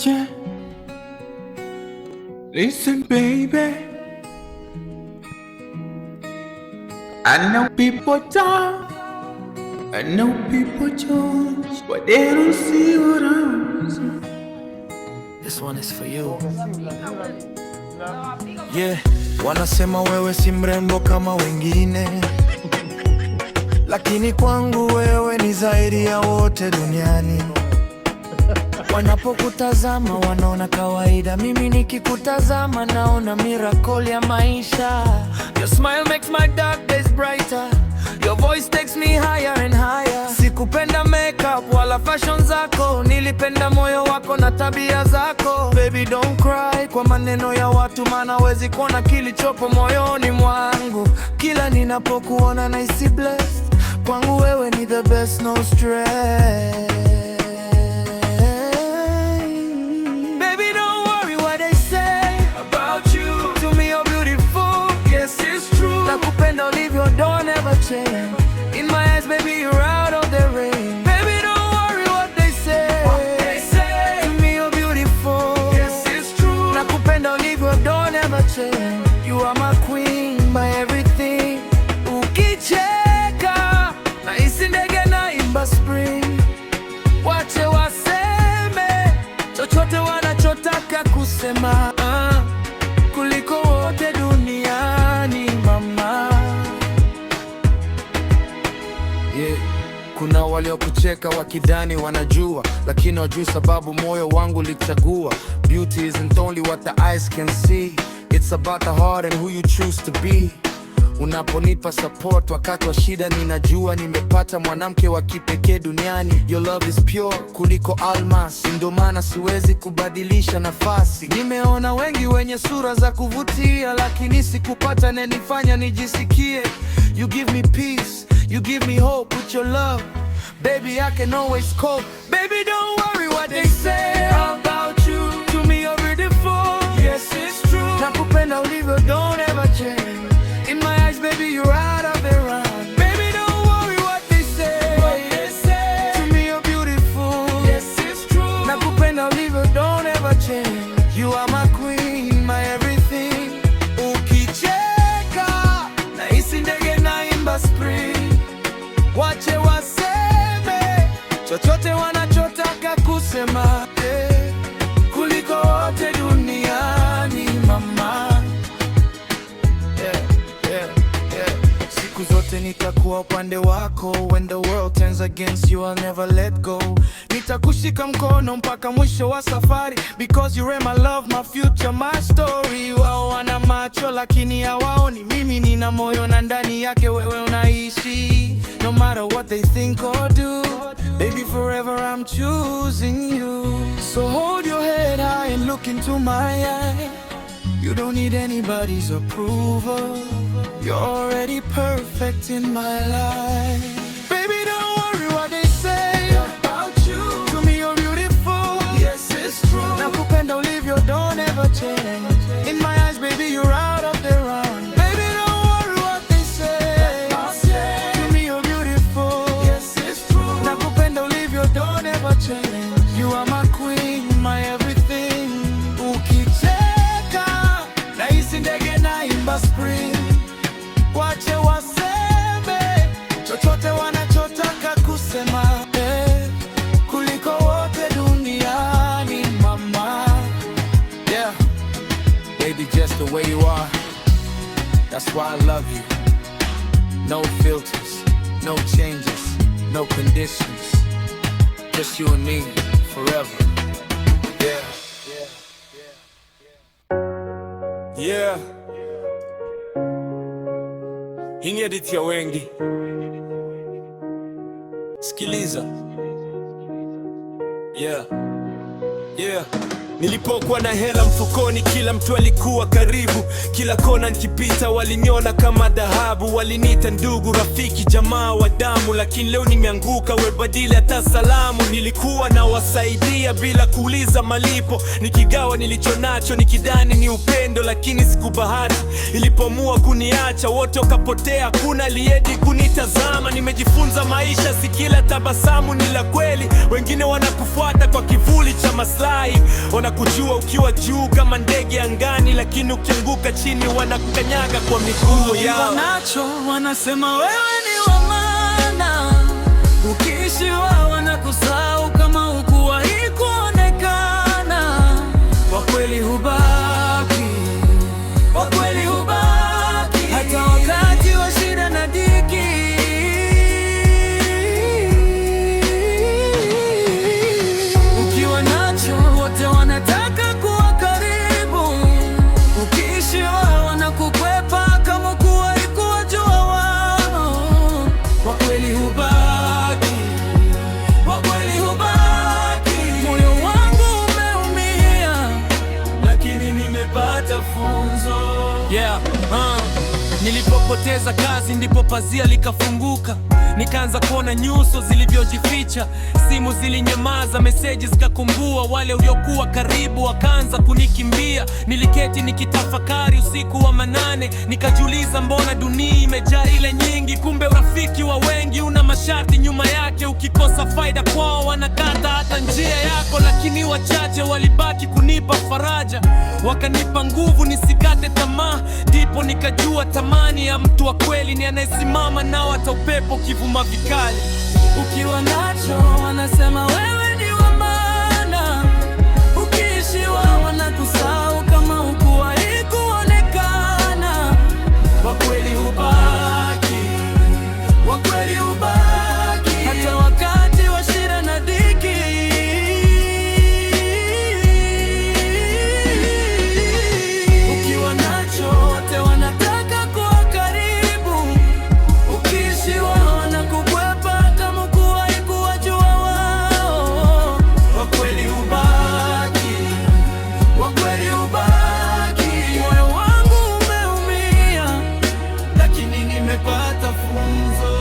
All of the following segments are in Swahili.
Yeah. Listen, baby. I know people talk, I know people judge, but they don't see what I'm seeing. This one is for you. Yeah, wanasema wewe si mrembo kama wengine, lakini kwangu wewe ni zaidi ya wote duniani. Wanapokutazama wanaona kawaida, mimi nikikutazama naona miracle ya maisha. Your smile makes my dark days brighter. Your voice takes me higher and higher. Sikupenda makeup wala fashion zako, nilipenda moyo wako na tabia zako. Baby don't cry kwa maneno ya watu, maana wezi kuona kilichopo moyoni mwangu. Kila ninapokuona nahisi blessed, kwangu wewe ni the best, no stress. Don't ever change. In my eyes, baby, you're out of the rain. Baby, don't worry what they say. What they say. To me, you're beautiful. Yes, it's true. Nakupenda ulivyo, don't ever change. You are my queen, my everything. Ukicheka nahisi ndege naimba spring. Wache waseme chochote wanachotaka kusema, kuliko wote duniani, mama. Yeah. Kuna waliokucheka wakidhani wanajua, lakini wajui sababu moyo wangu lichagua. Beauty isn't only what the eyes can see, it's about the heart and who you choose to be. Unaponipa support wakati wa shida, ninajua nimepata mwanamke wa kipekee duniani. Your love is pure kuliko almasi, ndio maana siwezi kubadilisha nafasi. Nimeona wengi wenye sura za kuvutia, lakini sikupata nenifanya nijisikie. You give me peace, you give me hope with your love. Baby, I can always cope. Baby, don't worry what they say about you. To me, you're beautiful. Yes, it's true. Nakupenda ulivyo, don't ever change. In my eyes, baby, you're out of the run. Baby, don't worry what they say. What they say. To me, you're beautiful. Yes, it's true. Nakupenda ulivyo, don't ever change. You are my queen, my everything. Ukicheka nahisi ndege naimba spring. Wache waseme chochote wanachotaka kusema, kuliko wote duniani, mama. Siku zote nitakuwa upande wako. When the world turns against you, I'll never let go. Nitakushika mkono mpaka mwisho wa safari, because you are my love, my future, my story. Wao wana macho lakini hawaoni, mimi nina moyo na ndani yake wewe unaishi. No matter what they think or do, baby, forever I'm choosing you. So hold your head high and look into my eye. You don't need anybody's approval. You're already perfect in my life. Baby, don't worry what they say about you. To me, you're beautiful. Yes, it's true. Nakupenda ulivyo, don't ever change. In my eyes, baby, you're out of the run. Baby, don't worry what they say. To me, you're beautiful. Yes, it's true. Nakupenda ulivyo, don't ever change. You are my queen, my everything. Ukicheka nahisi ndege naimba spring. Wache waseme chochote wanachotaka kusema, kuliko wote duniani, mama. Yeah, baby, just the way you are. That's why I love you. No filters, no changes, no conditions. Just you and me, forever. Yeah. Yeah. Hii ni hadithi ya wengi. Sikiliza. Yeah. Nilipokuwa na hela mfukoni, kila mtu alikuwa karibu. Kila kona nikipita waliniona kama dhahabu. Waliniita ndugu, rafiki, jamaa wa damu. Lakini leo nimeanguka, webadili hata salamu. Nilikuwa na wasaidia bila kuuliza malipo, nikigawa nilicho nacho nikidhani ni upendo, lakini sikubahati. Ilipomua kuniacha wote wakapotea, kuna aliyedi kunitazama. Nimejifunza maisha si kila tabasamu ni la kweli, wengine wanakufuata kwa kivuli cha maslahi. Wanakujua ukiwa juu kama ndege angani, lakini ukianguka chini wanakukanyaga kwa miguu yao. Nacho wanasema wewe ni wa maana, ukiishi wao wanakusahau kama hukuwahi kuonekana. Kwa kweli hubaki, kwa kweli hubaki, hata wakati wa shida na dhiki. Ukiwa nacho wote wanataka kuwa karibu, ukiishi wao wanakukwepa kama hukuwahi kuwajua wao. Kwa kweli hubaki, kwa kweli hubaki. Moyo wangu umeumia, lakini nimepata funzo. Nilipopoteza kazi ndipo pazia likafunguka, nikaanza kuona nyuso zilivyojificha. Simu zilinyamaza, meseji zikakumbua, wale uliokuwa karibu wakaanza kunikimbia. Niliketi nikitafakari usiku wa manane, nikajiuliza mbona dunia imejaa ile nyingi. Kumbe urafiki wa wengi una masharti nyuma yake, ukikosa faida kwao wanakata hata njia yako. Lakini wachache walibaki kunipa faraja, wakanipa nguvu nisikate tamaa. Ndipo nikajua thamani ya mtu wa kweli ni anayesimama nao hata upepo ukivuma vikali. Ukiwa nacho wanasema wewe ni wa maana, ukiishi wao wanakusahau kama hukuwahi kuonekana. Kwa kweli hubaki, kwa kweli hubaki, hata wakati wa shida na dhiki. Ukiwa nacho wote wanataka kuwa karibu, ukiishi wao wanakukwepa kama hukuwahi kuwajua wao. Kwa kweli hubaki, kwa kweli hubaki. Moyo wangu umeumia, lakini nimepata funzo.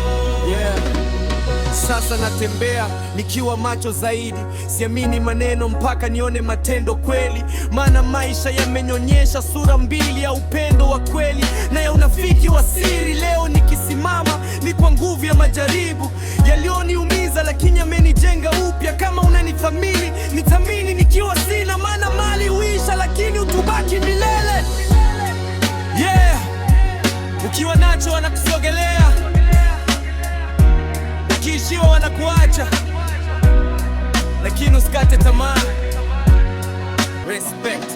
Sasa natembea nikiwa macho zaidi, siamini maneno mpaka nione matendo kweli. Maana maisha yamenyonyesha sura mbili ya upendo wa kweli na ya unafiki wa siri. Leo nikisimama ni kwa nguvu ya majaribu yaliyoniumiza, lakini yamenijenga upya. Kama unanithamini nithamini nikiwa sina, maana mali huisha lakini utubaki milele. Ukiwa nacho wanakusogelea, ukiishiwa wanakuacha, lakini usikate tamaa. Respect.